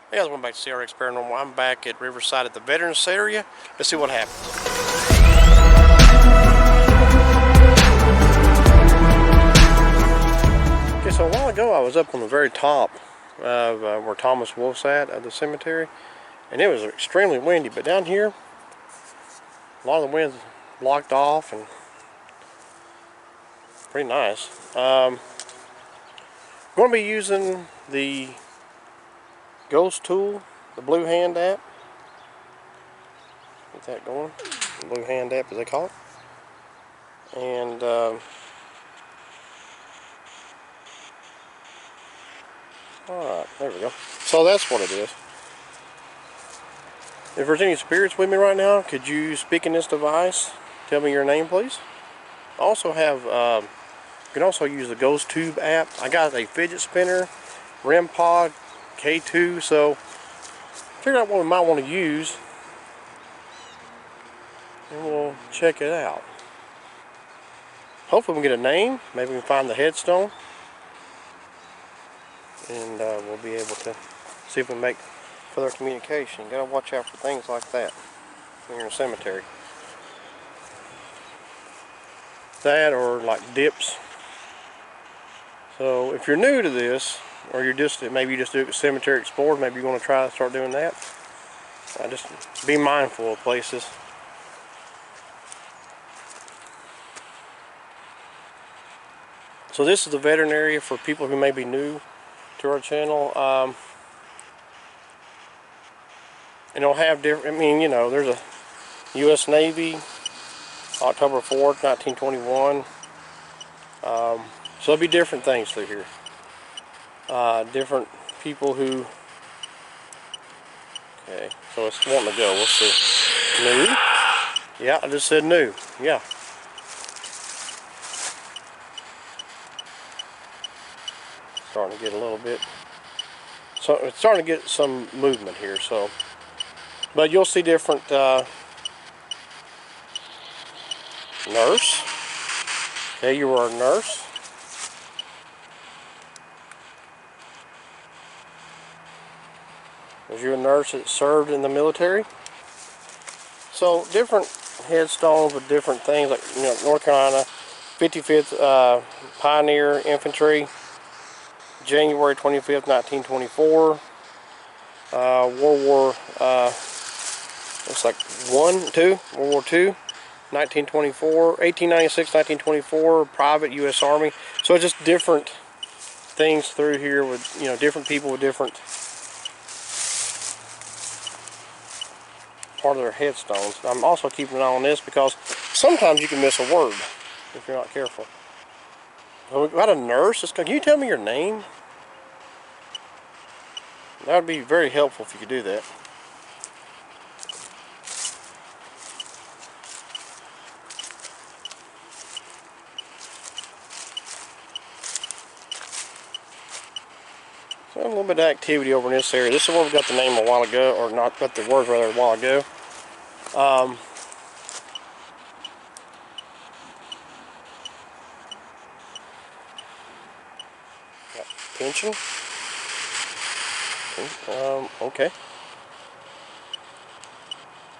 Hey guys, welcome back to CRX Paranormal. I'm back at Riverside at the Veterans area. Let's see what happens. Okay, so a while ago I was up on the very top of where Thomas Wolfe's at the cemetery, and it was extremely windy. But down here, a lot of the wind's blocked off and pretty nice. I'm going to be using the Ghost Tool, the Blue Hand app. Get that going. The Blue Hand app, as they call it. And alright, there we go. So that's what it is. If there's any spirits with me right now, could you speak in this device? Tell me your name, please. I also have, you can also use the Ghost Tube app. I got a fidget spinner, REM pod, K2, so figure out what we might want to use, and we'll check it out. Hopefully we can get a name, maybe we can find the headstone, and we'll be able to see if we can make further communication. You gotta watch out for things like that when you're in a cemetery. That or like dips. So if you're new to this, or you're just maybe you just do Cemetery Explorer, maybe you want to try to start doing that. Just be mindful of places. So this is the veteran area for people who may be new to our channel. And it'll have different, I mean, you know, there's a U.S. Navy, October 4th, 1921. So there'll be different things through here. Different people who, okay, so it's wanting to go, we'll see. New? Yeah, I just said new, yeah. Starting to get a little bit, so it's starting to get some movement here, so. But you'll see different, nurse. Okay, you were a nurse. Was you a nurse that served in the military? So different headstones with different things, like, you know, North Carolina, 55th Pioneer Infantry, January 25th, 1924. World War, looks like World War II, 1924, 1896, 1924, Private U.S. Army. So it's just different things through here with, you know, different people with different part of their headstones. I'm also keeping an eye on this because sometimes you can miss a word if you're not careful. So we've got a nurse. Can you tell me your name? That would be very helpful if you could do that. So a little bit of activity over in this area. This is where we got the name a while ago, or not, got the words rather a while ago. Pension. Okay.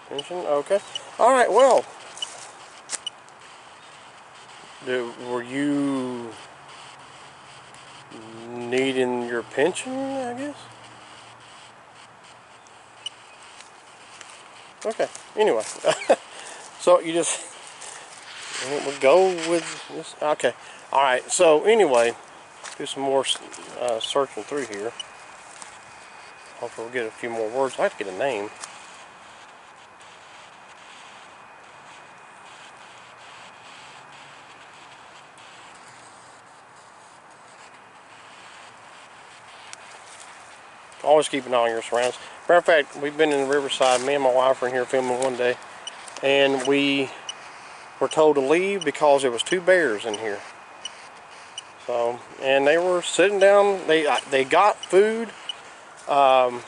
Pension. Okay. All right. Well, were you needing your pension, I guess? Okay. Anyway, so you just we'll go with this. Okay. All right. So anyway, do some more searching through here. Hopefully we'll get a few more words. I have to get a name. Always keep an eye on your surroundings. Matter of fact, we've been in Riverside. Me and my wife were in here filming one day, and we were told to leave because there was 2 bears in here. So, and they were sitting down. They got food. So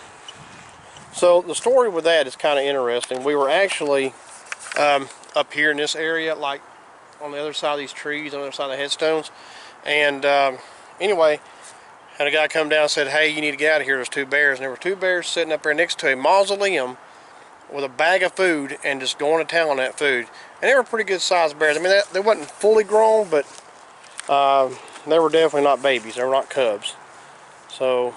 the story with that is kind of interesting. We were actually up here in this area, like on the other side of these trees, on the other side of the headstones. And anyway, Had a guy come down and said, hey, you need to get out of here, there's 2 bears. And there were 2 bears sitting up there next to a mausoleum with a bag of food and just going to town on that food. And they were pretty good sized bears. I mean, they wasn't fully grown, but they were definitely not babies. They were not cubs. So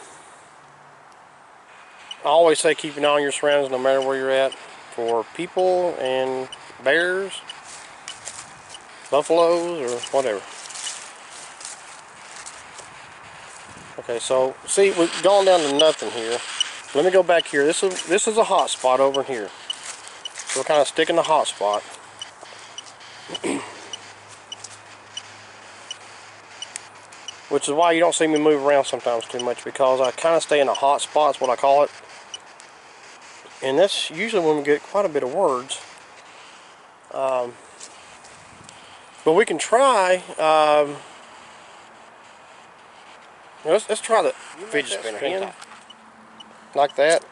I always say keep an eye on your surroundings no matter where you're at, for people and bears, buffaloes, or whatever. Okay, so see, we've gone down to nothing here. Let me go back here. This is a hot spot over here. So we're kind of sticking the hot spot. Which is why you don't see me move around sometimes too much, because I kind of stay in a hot spot, is what I call it. And that's usually when we get quite a bit of words. But we can try, let's try the fidget spinner again. Like that.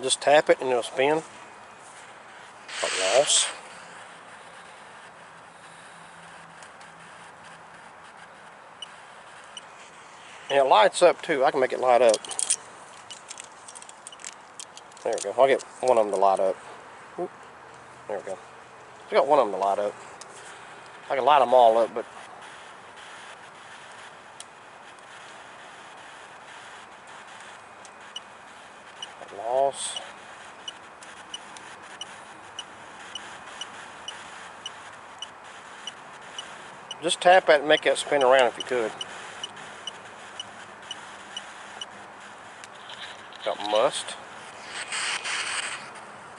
Just tap it and it'll spin. A loss. And it lights up too. I can make it light up. There we go. I'll get one of them to light up. Oop. There we go. I got one of them to light up. I can light them all up, but loss. Just tap it and make that spin around if you could. Got must.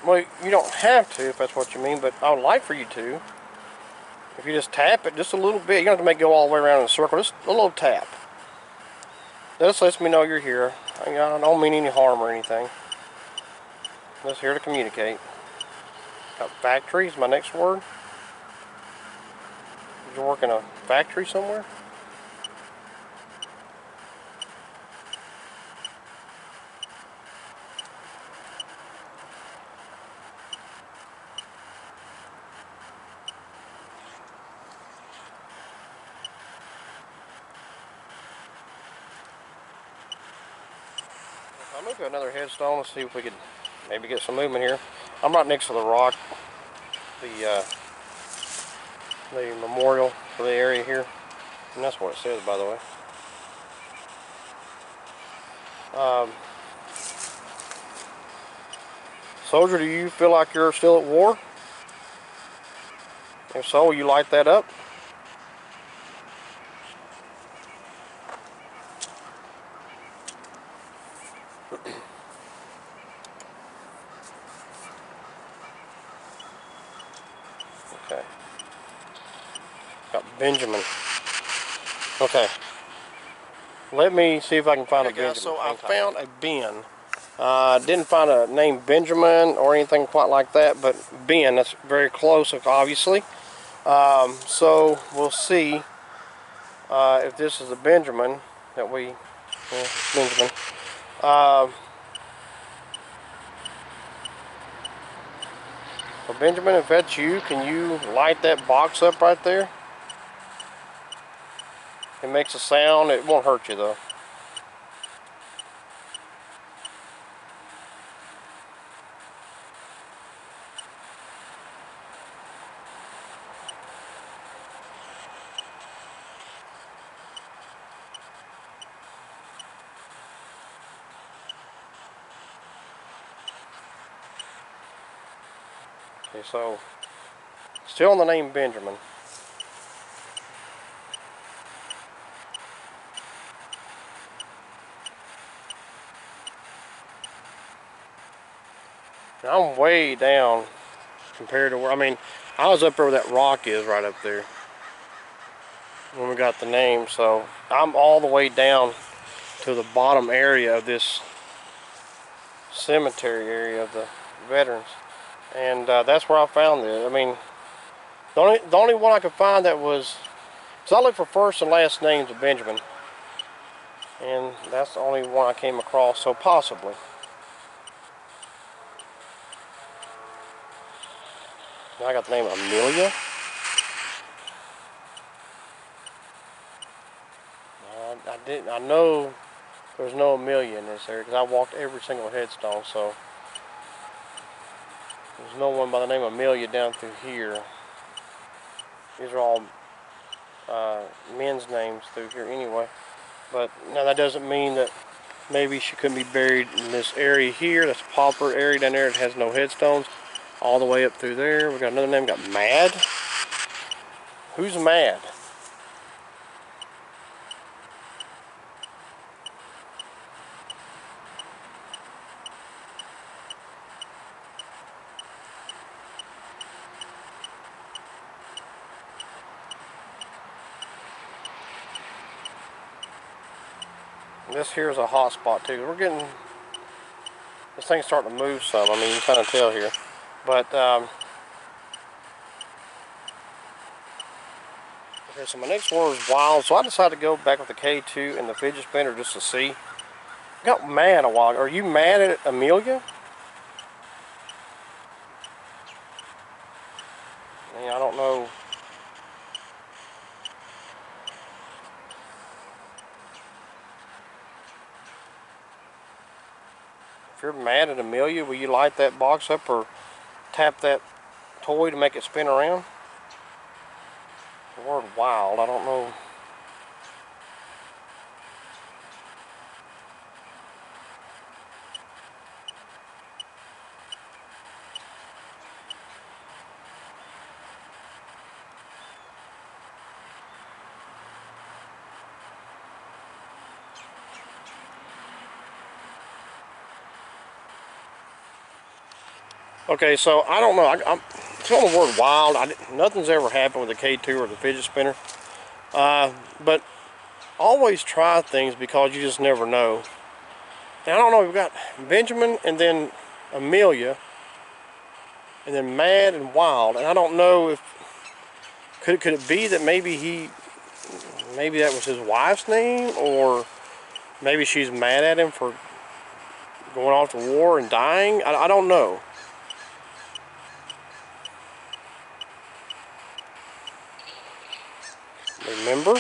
Well, you don't have to if that's what you mean, but I would like for you to. If you just tap it just a little bit, you don't have to make it go all the way around in a circle, just a little tap. This lets me know you're here. I don't mean any harm or anything. Just here to communicate. Got factory is my next word. Did you work in a factory somewhere? I'll move to another headstone and see if we could maybe get some movement here. I'm right next to the rock, the memorial for the area here, and that's what it says, by the way. Soldier, do you feel like you're still at war? If so, will you light that up? Okay. Got Benjamin. Okay. Let me see if I can find a Benjamin. So I found a Ben. Didn't find a name Benjamin or anything quite like that, but Ben, that's very close, obviously. So we'll see if this is a Benjamin that we, Benjamin. So Benjamin, if that's you, can you light that box up right there? It makes a sound. It won't hurt you though. Okay, so still on the name Benjamin. Now I'm way down compared to where, I mean, I was up there where that rock is right up there when we got the name, so I'm all the way down to the bottom area of this cemetery area of the veterans, and that's where I found it. I mean, the only one I could find that was, so I looked for first and last names of Benjamin, and that's the only one I came across, so possibly. Now I got the name Amelia. I know there's no Amelia in this area because I walked every single headstone, so there's no one by the name of Amelia down through here. These are all men's names through here anyway. But now that doesn't mean that maybe she couldn't be buried in this area here. That's a pauper area down there that has no headstones. All the way up through there. We got another name, got Mad. Who's Mad? This here is a hot spot too. We're getting, this thing's starting to move some. I mean, you can kind of tell here. But, okay, so my next word is wild. So I decided to go back with the K2 and the fidget spinner just to see. I got mad a while ago. Are you mad at Amelia? I mean, I don't know. If you're mad at Amelia, will you light that box up or tap that toy to make it spin around? The word wild, I don't know. Okay, so I don't know. I'm throwing the word wild. Nothing's ever happened with the K2 or the fidget spinner. But always try things because you just never know. And I don't know. We've got Benjamin and then Amelia, and then Mad and Wild. And I don't know if could it be that maybe that was his wife's name, or maybe she's mad at him for going off to war and dying. I don't know. Remember?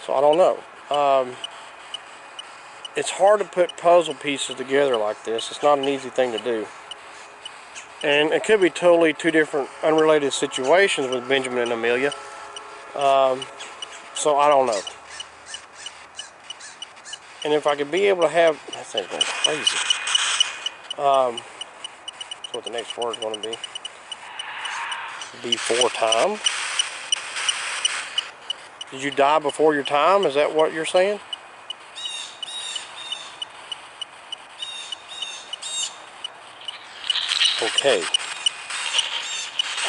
So I don't know. It's hard to put puzzle pieces together like this. It's not an easy thing to do. And it could be totally two different unrelated situations with Benjamin and Amelia. So I don't know. And if I could be able to have, that thing's going crazy. That's what the next word is going to be. Before time. Did you die before your time? Is that what you're saying? Okay.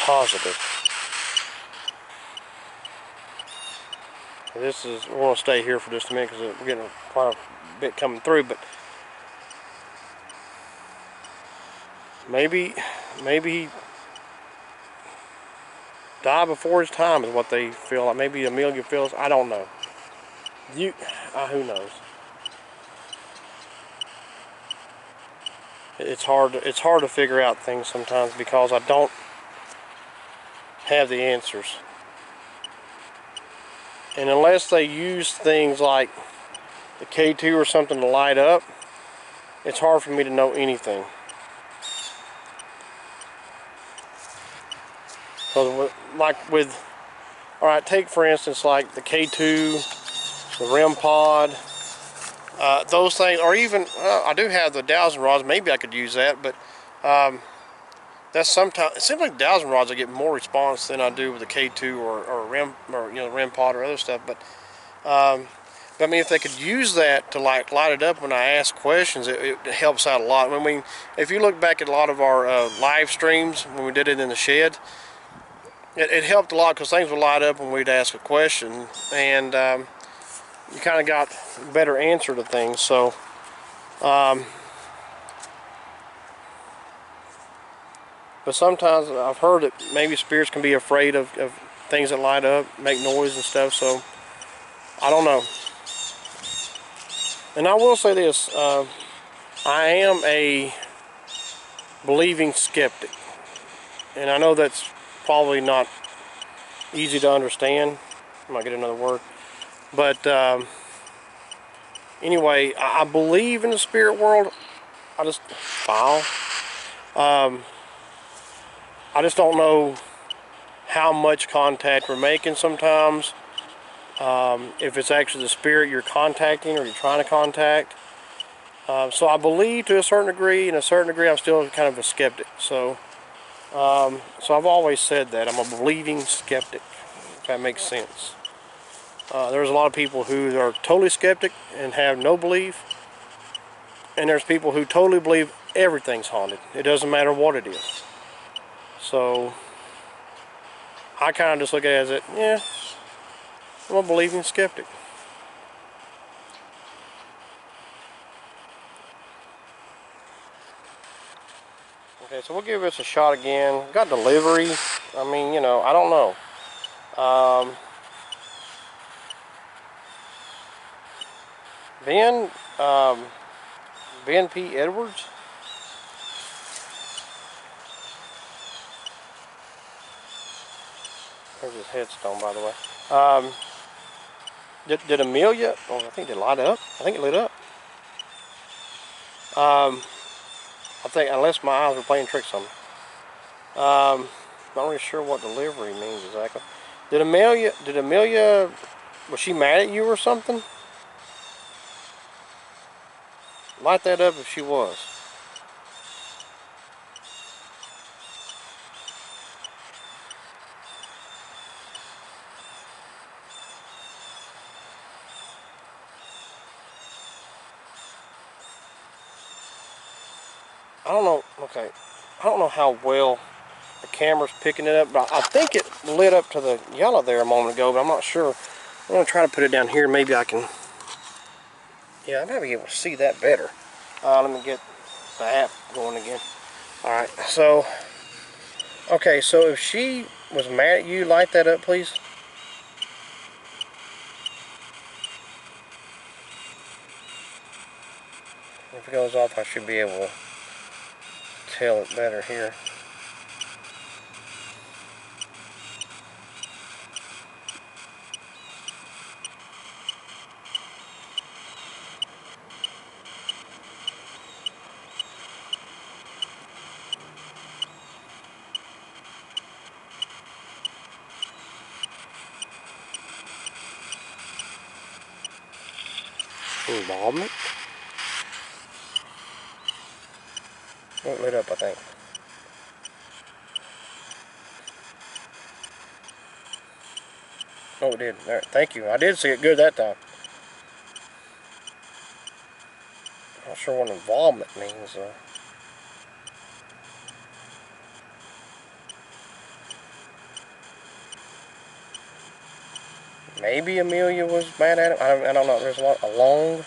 Positive. This is, we're going to stay here for just a minute because we're getting quite a bit coming through, but maybe he died before his time is what they feel like. Maybe Amelia feels, I don't know. Who knows? It's hard to figure out things sometimes because I don't have the answers. And unless they use things like the K2 or something to light up, it's hard for me to know anything. Because alright, take for instance like the K2, the REM pod, those things, or even, I do have the dowsing rods, maybe I could use that, but that's sometimes, it seems like dowsing rods I get more response than I do with the K2 or REM, or REM pod or other stuff, but I mean, if they could use that to light it up when I ask questions, it helps out a lot. I mean, if you look back at a lot of our live streams when we did it in the shed, it helped a lot because things would light up when we'd ask a question, and you kind of got a better answer to things. So, but sometimes I've heard that maybe spirits can be afraid of things that light up, make noise and stuff. So, I don't know. And I will say this, I am a believing skeptic. And I know that's probably not easy to understand. I might get another word. But anyway, I believe in the spirit world. I just foul. I just don't know how much contact we're making sometimes. If it's actually the spirit you're contacting or you're trying to contact. So I believe to a certain degree. In a certain degree, I'm still kind of a skeptic. So I've always said that. I'm a believing skeptic, if that makes sense. There's a lot of people who are totally skeptic and have no belief. And there's people who totally believe everything's haunted. It doesn't matter what it is. So I kind of just look at it as it, yeah, I'm a believing skeptic. Okay, so we'll give this a shot again. Got delivery. I mean, you know, I don't know. Ben, Ben P. Edwards. There's his headstone, by the way. Did Amelia? Oh, I think it light up. I think it lit up. I think unless my eyes were playing tricks on me. Not really sure what delivery means exactly. Did Amelia? Was she mad at you or something? Light that up if she was. I don't know. Okay, I don't know how well the camera's picking it up, but I think it lit up to the yellow there a moment ago, but I'm not sure. I'm gonna try to put it down here. Maybe I can. Yeah, I might be able to see that better. Let me get the app going again. All right. So, okay. So if she was mad at you, light that up, please. If it goes off, I should be able to tell it better here. Involvement. Oh, it lit up, I think. Oh, it did. All right, thank you. I did see it good that time. Not sure what involvement means. Maybe Amelia was mad at him. I don't know. There's a lot along.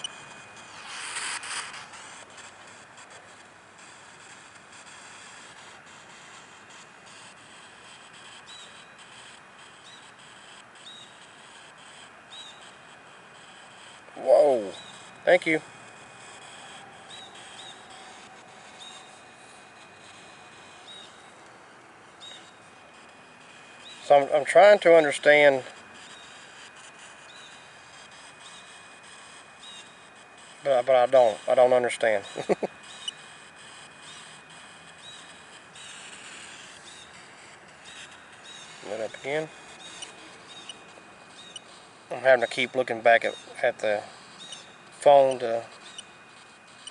Whoa. Thank you. So I'm trying to understand, but I don't. I don't understand. Lit up again. I'm having to keep looking back at the phone to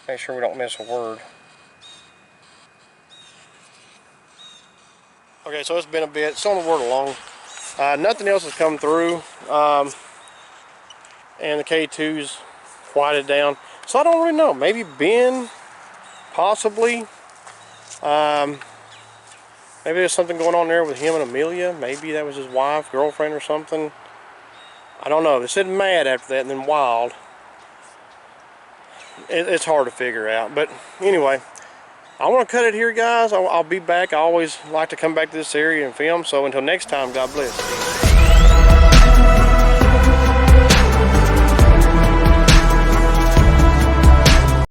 make sure we don't miss a word. Okay, so it's been a bit. It's on the word along. Nothing else has come through. And the K2's quieted down. So I don't really know. Maybe Ben, possibly. Maybe there's something going on there with him and Amelia. Maybe that was his wife, girlfriend, or something. I don't know. They said mad after that and then wild. It's hard to figure out. But anyway, I want to cut it here, guys. I'll be back. I always like to come back to this area and film. So until next time, God bless.